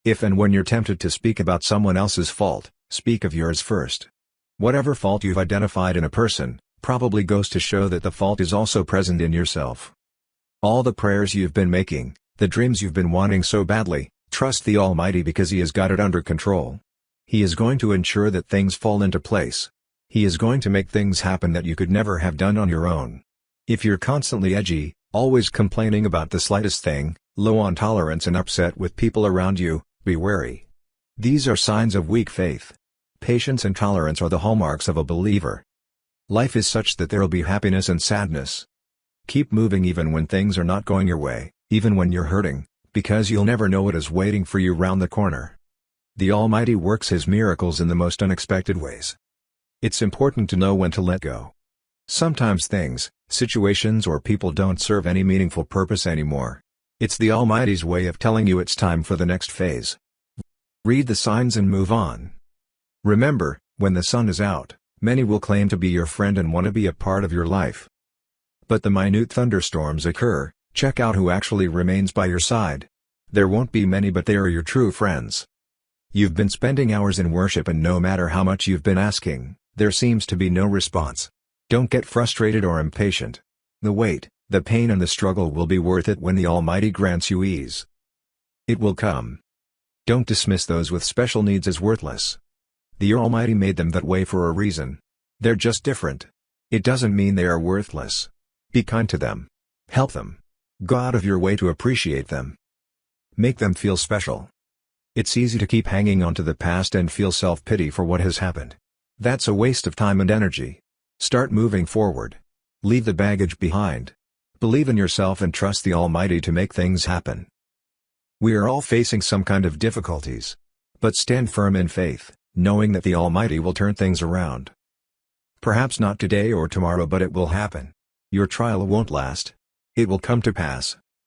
If and when you're tempted to speak about someone else's fault, speak of yours first. Whatever fault you've identified in a person, probably goes to show that the fault is also present in yourself. All the prayers you've been making, the dreams you've been wanting so badly, trust the Almighty because He has got it under control. He is going to ensure that things fall into place. He is going to make things happen that you could never have done on your own. If you're constantly edgy, always complaining about the slightest thing, low on tolerance and upset with people around you, be wary. These are signs of weak faith. Patience and tolerance are the hallmarks of a believer. Life is such that there'll be happiness and sadness. Keep moving even when things are not going your way, even when you're hurting, because you'll never know what is waiting for you round the corner. The Almighty works His miracles in the most unexpected ways. It's important to know when to let go. Sometimes things, situations or people don't serve any meaningful purpose anymore. It's the Almighty's way of telling you it's time for the next phase. Read the signs and move on. Remember, when the sun is out, many will claim to be your friend and want to be a part of your life. But the minute thunderstorms occur, check out who actually remains by your side. There won't be many, but they are your true friends. You've been spending hours in worship, and no matter how much you've been asking, there seems to be no response. Don't get frustrated or impatient. The wait, the pain and the struggle will be worth it when the Almighty grants you ease. It will come. Don't dismiss those with special needs as worthless. The Almighty made them that way for a reason. They're just different. It doesn't mean they are worthless. Be kind to them. Help them. Go out of your way to appreciate them. Make them feel special. It's easy to keep hanging on to the past and feel self-pity for what has happened. That's a waste of time and energy. Start moving forward. Leave the baggage behind. Believe in yourself and trust the Almighty to make things happen. We are all facing some kind of difficulties. But stand firm in faith, knowing that the Almighty will turn things around. Perhaps not today or tomorrow, but it will happen. Your trial won't last. It will come to pass.